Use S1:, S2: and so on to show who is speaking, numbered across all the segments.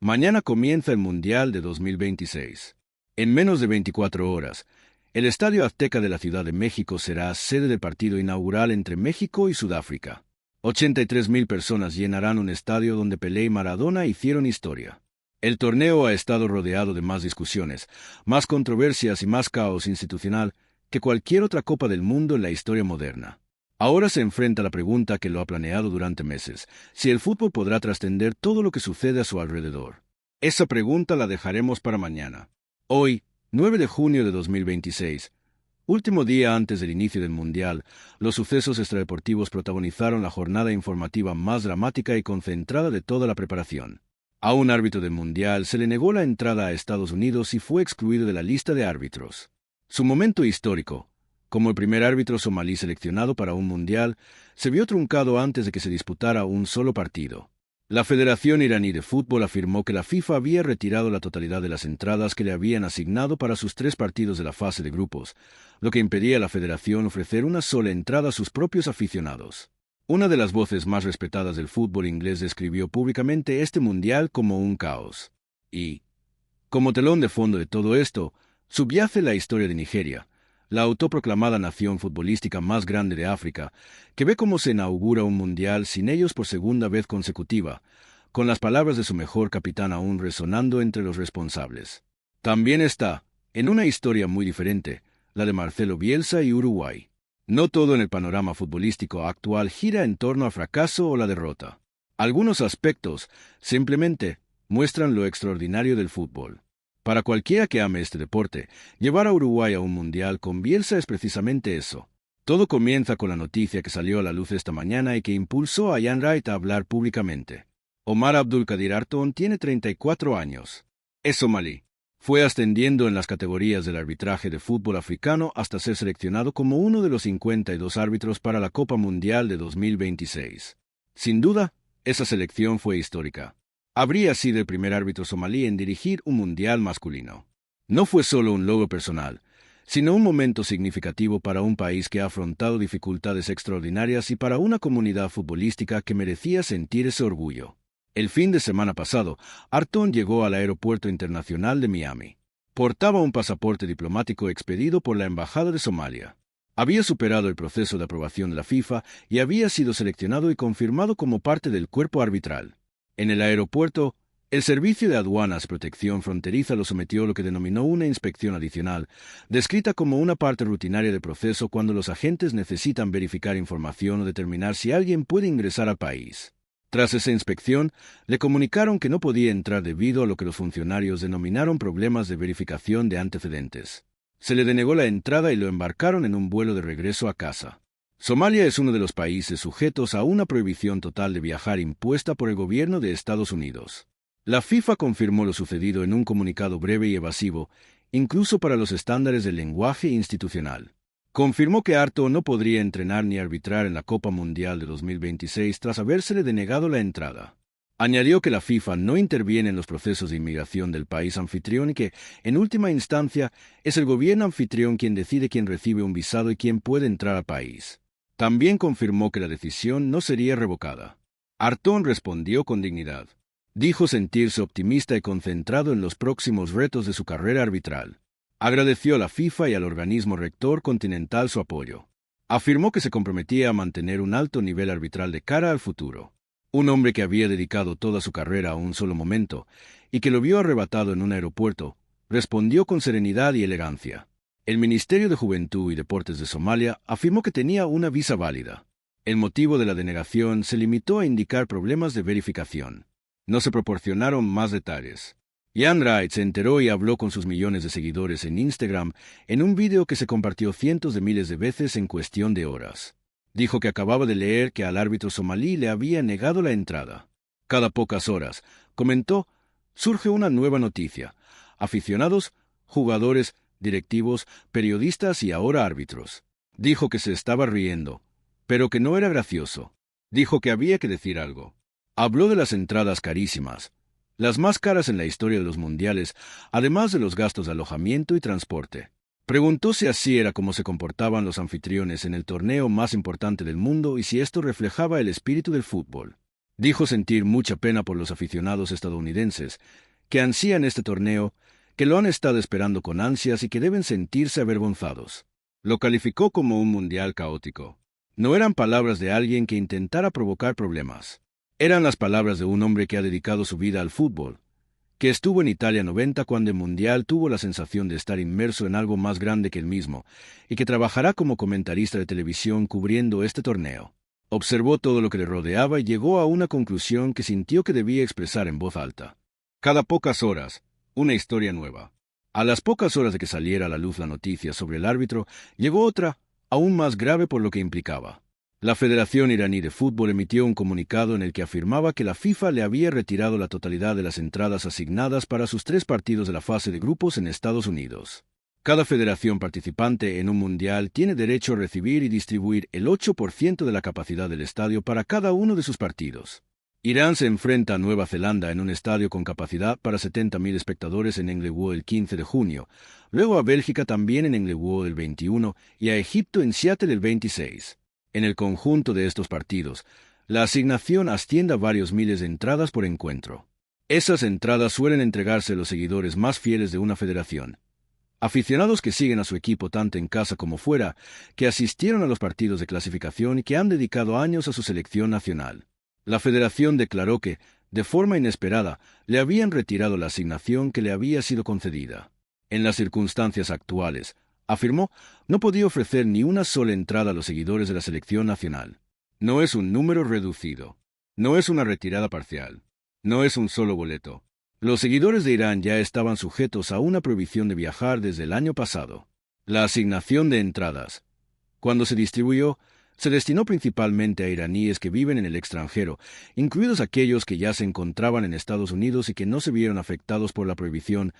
S1: Mañana comienza el Mundial de 2026. En menos de 24 horas, el Estadio Azteca de la Ciudad de México será sede del partido inaugural entre México y Sudáfrica. 83.000 personas llenarán un estadio donde Pelé y Maradona hicieron historia. El torneo ha estado rodeado de más discusiones, más controversias y más caos institucional que cualquier otra Copa del Mundo en la historia moderna. Ahora se enfrenta a la pregunta que lo ha planeado durante meses: si el fútbol podrá trascender todo lo que sucede a su alrededor. Esa pregunta la dejaremos para mañana. Hoy, 9 de junio de 2026, último día antes del inicio del Mundial, los sucesos extradeportivos protagonizaron la jornada informativa más dramática y concentrada de toda la preparación. A un árbitro del Mundial se le negó la entrada a Estados Unidos y fue excluido de la lista de árbitros. Su momento histórico, como el primer árbitro somalí seleccionado para un Mundial, se vio truncado antes de que se disputara un solo partido. La Federación Iraní de Fútbol afirmó que la FIFA había retirado la totalidad de las entradas que le habían asignado para sus 3 partidos de la fase de grupos, lo que impedía a la federación ofrecer una sola entrada a sus propios aficionados. Una de las voces más respetadas del fútbol inglés describió públicamente este Mundial como un caos. Y, como telón de fondo de todo esto, subyace la historia de Nigeria, la autoproclamada nación futbolística más grande de África, que ve cómo se inaugura un mundial sin ellos por segunda vez consecutiva, con las palabras de su mejor capitán aún resonando entre los responsables. También está, en una historia muy diferente, la de Marcelo Bielsa y Uruguay. No todo en el panorama futbolístico actual gira en torno al fracaso o la derrota. Algunos aspectos, simplemente, muestran lo extraordinario del fútbol. Para cualquiera que ame este deporte, llevar a Uruguay a un mundial con Bielsa es precisamente eso. Todo comienza con la noticia que salió a la luz esta mañana y que impulsó a Ian Wright a hablar públicamente. Omar Abdulkadir Arton tiene 34 años. Es somalí. Fue ascendiendo en las categorías del arbitraje de fútbol africano hasta ser seleccionado como uno de los 52 árbitros para la Copa Mundial de 2026. Sin duda, esa selección fue histórica. Habría sido el primer árbitro somalí en dirigir un mundial masculino. No fue solo un logro personal, sino un momento significativo para un país que ha afrontado dificultades extraordinarias y para una comunidad futbolística que merecía sentir ese orgullo. El fin de semana pasado, Arton llegó al Aeropuerto Internacional de Miami. Portaba un pasaporte diplomático expedido por la Embajada de Somalia. Había superado el proceso de aprobación de la FIFA y había sido seleccionado y confirmado como parte del cuerpo arbitral. En el aeropuerto, el Servicio de Aduanas y Protección Fronteriza lo sometió a lo que denominó una inspección adicional, descrita como una parte rutinaria del proceso cuando los agentes necesitan verificar información o determinar si alguien puede ingresar al país. Tras esa inspección, le comunicaron que no podía entrar debido a lo que los funcionarios denominaron problemas de verificación de antecedentes. Se le denegó la entrada y lo embarcaron en un vuelo de regreso a casa. Somalia es uno de los países sujetos a una prohibición total de viajar impuesta por el gobierno de Estados Unidos. La FIFA confirmó lo sucedido en un comunicado breve y evasivo, incluso para los estándares del lenguaje institucional. Confirmó que Arton no podría entrenar ni arbitrar en la Copa Mundial de 2026 tras habérsele denegado la entrada. Añadió que la FIFA no interviene en los procesos de inmigración del país anfitrión y que, en última instancia, es el gobierno anfitrión quien decide quién recibe un visado y quién puede entrar al país. También confirmó que la decisión no sería revocada. Arton respondió con dignidad. Dijo sentirse optimista y concentrado en los próximos retos de su carrera arbitral. Agradeció a la FIFA y al organismo rector continental su apoyo. Afirmó que se comprometía a mantener un alto nivel arbitral de cara al futuro. Un hombre que había dedicado toda su carrera a un solo momento y que lo vio arrebatado en un aeropuerto, respondió con serenidad y elegancia. El Ministerio de Juventud y Deportes de Somalia afirmó que tenía una visa válida. El motivo de la denegación se limitó a indicar problemas de verificación. No se proporcionaron más detalles. Ian Wright se enteró y habló con sus millones de seguidores en Instagram en un video que se compartió cientos de miles de veces en cuestión de horas. Dijo que acababa de leer que al árbitro somalí le había negado la entrada. Cada pocas horas, comentó, surge una nueva noticia. Aficionados, jugadores, directivos, periodistas y ahora árbitros. Dijo que se estaba riendo, pero que no era gracioso. Dijo que había que decir algo. Habló de las entradas carísimas, las más caras en la historia de los mundiales, además de los gastos de alojamiento y transporte. Preguntó si así era como se comportaban los anfitriones en el torneo más importante del mundo y si esto reflejaba el espíritu del fútbol. Dijo sentir mucha pena por los aficionados estadounidenses, que ansían este torneo, que lo han estado esperando con ansias y que deben sentirse avergonzados. Lo calificó como un mundial caótico. No eran palabras de alguien que intentara provocar problemas. Eran las palabras de un hombre que ha dedicado su vida al fútbol, que estuvo en Italia 90 cuando el mundial tuvo la sensación de estar inmerso en algo más grande que él mismo, y que trabajará como comentarista de televisión cubriendo este torneo. Observó todo lo que le rodeaba y llegó a una conclusión que sintió que debía expresar en voz alta. Cada pocas horas, una historia nueva. A las pocas horas de que saliera a la luz la noticia sobre el árbitro, llegó otra, aún más grave por lo que implicaba. La Federación Iraní de Fútbol emitió un comunicado en el que afirmaba que la FIFA le había retirado la totalidad de las entradas asignadas para sus 3 partidos de la fase de grupos en Estados Unidos. Cada federación participante en un mundial tiene derecho a recibir y distribuir el 8% de la capacidad del estadio para cada uno de sus partidos. Irán se enfrenta a Nueva Zelanda en un estadio con capacidad para 70.000 espectadores en Inglewood el 15 de junio, luego a Bélgica también en Inglewood el 21 y a Egipto en Seattle el 26. En el conjunto de estos partidos, la asignación asciende a varios miles de entradas por encuentro. Esas entradas suelen entregarse a los seguidores más fieles de una federación. Aficionados que siguen a su equipo tanto en casa como fuera, que asistieron a los partidos de clasificación y que han dedicado años a su selección nacional. La federación declaró que, de forma inesperada, le habían retirado la asignación que le había sido concedida. En las circunstancias actuales, afirmó, no podía ofrecer ni una sola entrada a los seguidores de la selección nacional. No es un número reducido. No es una retirada parcial. No es un solo boleto. Los seguidores de Irán ya estaban sujetos a una prohibición de viajar desde el año pasado. La asignación de entradas, cuando se distribuyó, se destinó principalmente a iraníes que viven en el extranjero, incluidos aquellos que ya se encontraban en Estados Unidos y que no se vieron afectados por la prohibición,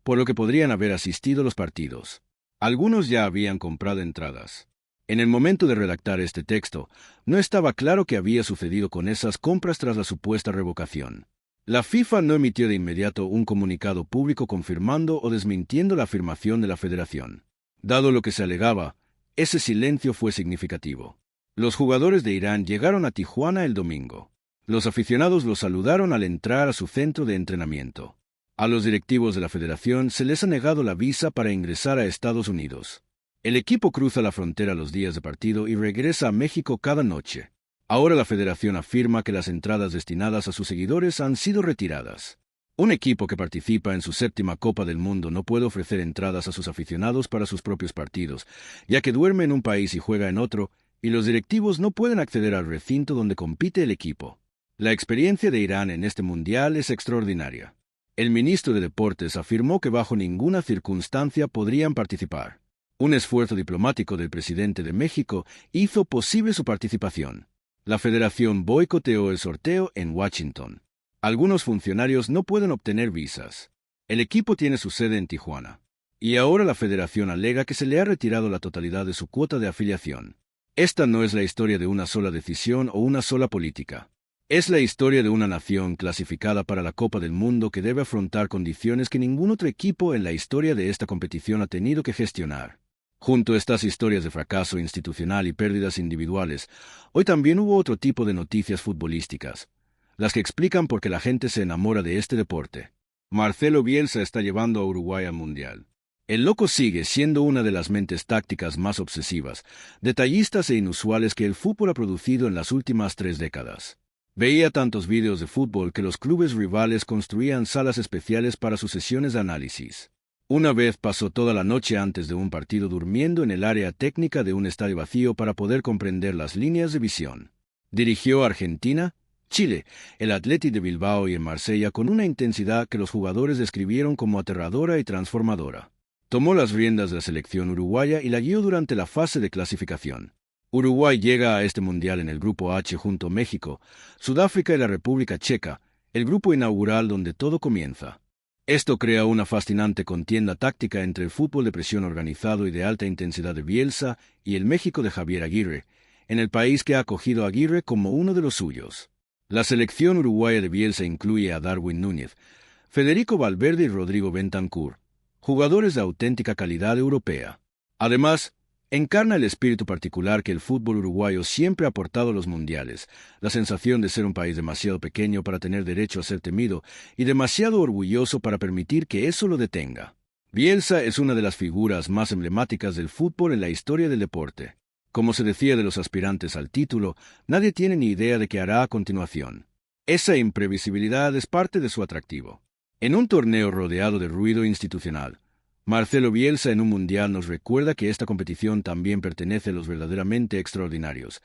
S1: por lo que podrían haber asistido a los partidos. Algunos ya habían comprado entradas. En el momento de redactar este texto, no estaba claro qué había sucedido con esas compras tras la supuesta revocación. La FIFA no emitió de inmediato un comunicado público confirmando o desmintiendo la afirmación de la federación. Dado lo que se alegaba, ese silencio fue significativo. Los jugadores de Irán llegaron a Tijuana el domingo. Los aficionados los saludaron al entrar a su centro de entrenamiento. A los directivos de la federación se les ha negado la visa para ingresar a Estados Unidos. El equipo cruza la frontera los días de partido y regresa a México cada noche. Ahora la federación afirma que las entradas destinadas a sus seguidores han sido retiradas. Un equipo que participa en su 7ª Copa del Mundo no puede ofrecer entradas a sus aficionados para sus propios partidos, ya que duerme en un país y juega en otro, y los directivos no pueden acceder al recinto donde compite el equipo. La experiencia de Irán en este mundial es extraordinaria. El ministro de Deportes afirmó que bajo ninguna circunstancia podrían participar. Un esfuerzo diplomático del presidente de México hizo posible su participación. La federación boicoteó el sorteo en Washington. Algunos funcionarios no pueden obtener visas. El equipo tiene su sede en Tijuana. Y ahora la federación alega que se le ha retirado la totalidad de su cuota de afiliación. Esta no es la historia de una sola decisión o una sola política. Es la historia de una nación clasificada para la Copa del Mundo que debe afrontar condiciones que ningún otro equipo en la historia de esta competición ha tenido que gestionar. Junto a estas historias de fracaso institucional y pérdidas individuales, hoy también hubo otro tipo de noticias futbolísticas, las que explican por qué la gente se enamora de este deporte. Marcelo Bielsa está llevando a Uruguay al Mundial. El loco sigue siendo una de las mentes tácticas más obsesivas, detallistas e inusuales que el fútbol ha producido en las últimas 3 décadas. Veía tantos vídeos de fútbol que los clubes rivales construían salas especiales para sus sesiones de análisis. Una vez pasó toda la noche antes de un partido durmiendo en el área técnica de un estadio vacío para poder comprender las líneas de visión. Dirigió a Argentina, Chile, el Athletic de Bilbao y en Marsella con una intensidad que los jugadores describieron como aterradora y transformadora. Tomó las riendas de la selección uruguaya y la guió durante la fase de clasificación. Uruguay llega a este mundial en el Grupo H junto a México, Sudáfrica y la República Checa, el grupo inaugural donde todo comienza. Esto crea una fascinante contienda táctica entre el fútbol de presión organizado y de alta intensidad de Bielsa y el México de Javier Aguirre, en el país que ha acogido a Aguirre como uno de los suyos. La selección uruguaya de Bielsa incluye a Darwin Núñez, Federico Valverde y Rodrigo Bentancur, jugadores de auténtica calidad europea. Además, Encarna el espíritu particular que el fútbol uruguayo siempre ha aportado a los mundiales, la sensación de ser un país demasiado pequeño para tener derecho a ser temido y demasiado orgulloso para permitir que eso lo detenga. Bielsa es una de las figuras más emblemáticas del fútbol en la historia del deporte. Como se decía de los aspirantes al título, nadie tiene ni idea de qué hará a continuación. Esa imprevisibilidad es parte de su atractivo. En un torneo rodeado de ruido institucional, Marcelo Bielsa en un mundial nos recuerda que esta competición también pertenece a los verdaderamente extraordinarios.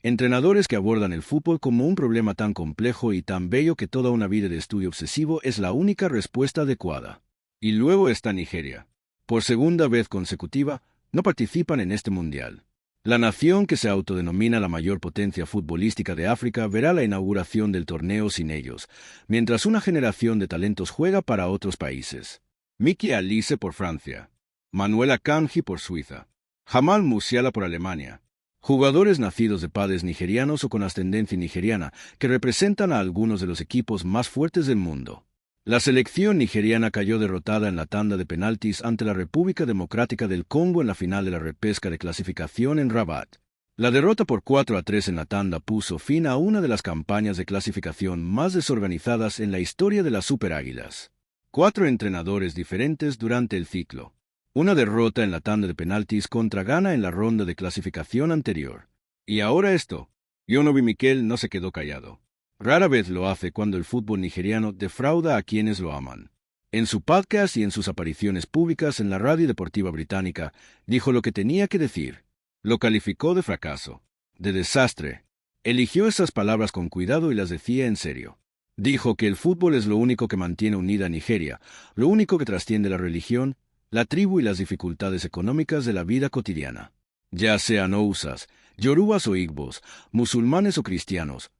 S1: Entrenadores que abordan el fútbol como un problema tan complejo y tan bello que toda una vida de estudio obsesivo es la única respuesta adecuada. Y luego está Nigeria. Por segunda vez consecutiva, no participan en este mundial. La nación que se autodenomina la mayor potencia futbolística de África verá la inauguración del torneo sin ellos, mientras una generación de talentos juega para otros países. Miki Alice por Francia, Manuel Akanji por Suiza, Jamal Musiala por Alemania. Jugadores nacidos de padres nigerianos o con ascendencia nigeriana que representan a algunos de los equipos más fuertes del mundo. La selección nigeriana cayó derrotada en la tanda de penaltis ante la República Democrática del Congo en la final de la repesca de clasificación en Rabat. La derrota por 4-3 en la tanda puso fin a una de las campañas de clasificación más desorganizadas en la historia de las Super Águilas. 4 entrenadores diferentes durante el ciclo. Una derrota en la tanda de penaltis contra Ghana en la ronda de clasificación anterior. Y ahora esto. Yonobi Mikel no se quedó callado. Rara vez lo hace cuando el fútbol nigeriano defrauda a quienes lo aman. En su podcast y en sus apariciones públicas en la radio deportiva británica, dijo lo que tenía que decir. Lo calificó de fracaso, de desastre. Eligió esas palabras con cuidado y las decía en serio. Dijo que el fútbol es lo único que mantiene unida a Nigeria, lo único que trasciende la religión, la tribu y las dificultades económicas de la vida cotidiana. Ya sean Hausas, Yorubas o Igbos, musulmanes o cristianos.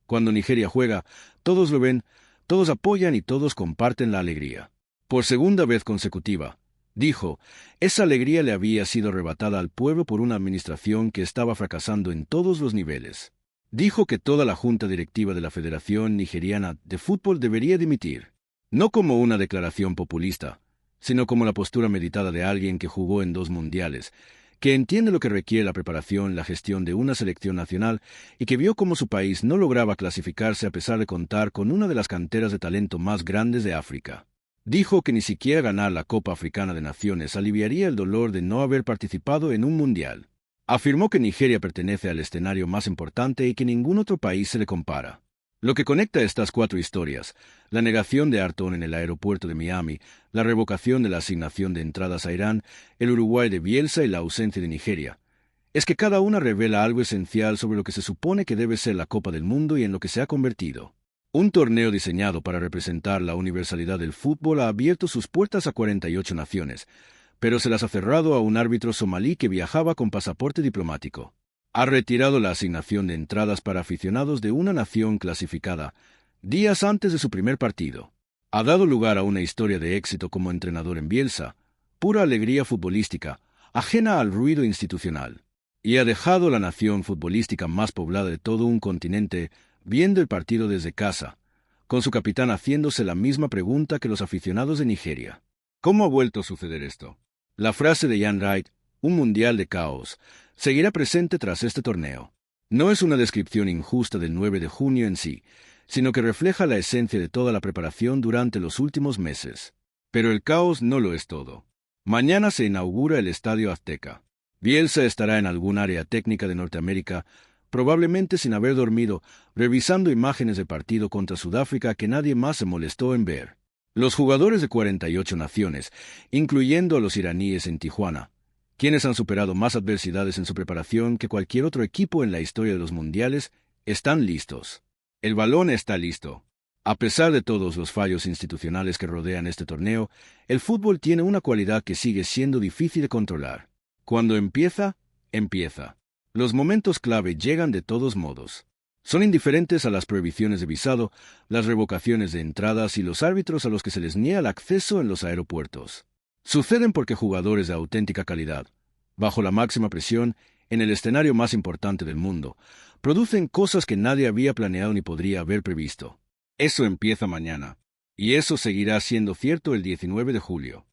S1: Cuando Nigeria juega, todos lo ven, todos apoyan y todos comparten la alegría. Por segunda vez consecutiva, dijo, esa alegría le había sido arrebatada al pueblo por una administración que estaba fracasando en todos los niveles. Dijo que toda la junta directiva de la Federación Nigeriana de Fútbol debería dimitir, no como una declaración populista, sino como la postura meditada de alguien que jugó en 2 mundiales, que entiende lo que requiere la preparación, la gestión de una selección nacional y que vio cómo su país no lograba clasificarse a pesar de contar con una de las canteras de talento más grandes de África. Dijo que ni siquiera ganar la Copa Africana de Naciones aliviaría el dolor de no haber participado en un mundial. Afirmó que Nigeria pertenece al escenario más importante y que ningún otro país se le compara. Lo que conecta estas 4 historias, la negación de Ayrton en el aeropuerto de Miami, la revocación de la asignación de entradas a Irán, el Uruguay de Bielsa y la ausencia de Nigeria, es que cada una revela algo esencial sobre lo que se supone que debe ser la Copa del Mundo y en lo que se ha convertido. Un torneo diseñado para representar la universalidad del fútbol ha abierto sus puertas a 48 naciones, pero se las ha cerrado a un árbitro somalí que viajaba con pasaporte diplomático. Ha retirado la asignación de entradas para aficionados de una nación clasificada, días antes de su primer partido. Ha dado lugar a una historia de éxito como entrenador en Bielsa, pura alegría futbolística, ajena al ruido institucional. Y ha dejado la nación futbolística más poblada de todo un continente viendo el partido desde casa, con su capitán haciéndose la misma pregunta que los aficionados de Nigeria. ¿Cómo ha vuelto a suceder esto? La frase de Jan Wright, un mundial de caos, seguirá presente tras este torneo. No es una descripción injusta del 9 de junio en sí, sino que refleja la esencia de toda la preparación durante los últimos meses. Pero el caos no lo es todo. Mañana se inaugura el Estadio Azteca. Bielsa estará en algún área técnica de Norteamérica, probablemente sin haber dormido, revisando imágenes de partido contra Sudáfrica que nadie más se molestó en ver. Los jugadores de 48 naciones, incluyendo a los iraníes en Tijuana, quienes han superado más adversidades en su preparación que cualquier otro equipo en la historia de los mundiales, están listos. El balón está listo. A pesar de todos los fallos institucionales que rodean este torneo, el fútbol tiene una cualidad que sigue siendo difícil de controlar. Cuando empieza, empieza. Los momentos clave llegan de todos modos. Son indiferentes a las prohibiciones de visado, las revocaciones de entradas y los árbitros a los que se les niega el acceso en los aeropuertos. Suceden porque jugadores de auténtica calidad, bajo la máxima presión, en el escenario más importante del mundo, producen cosas que nadie había planeado ni podría haber previsto. Eso empieza mañana, y eso seguirá siendo cierto el 19 de julio.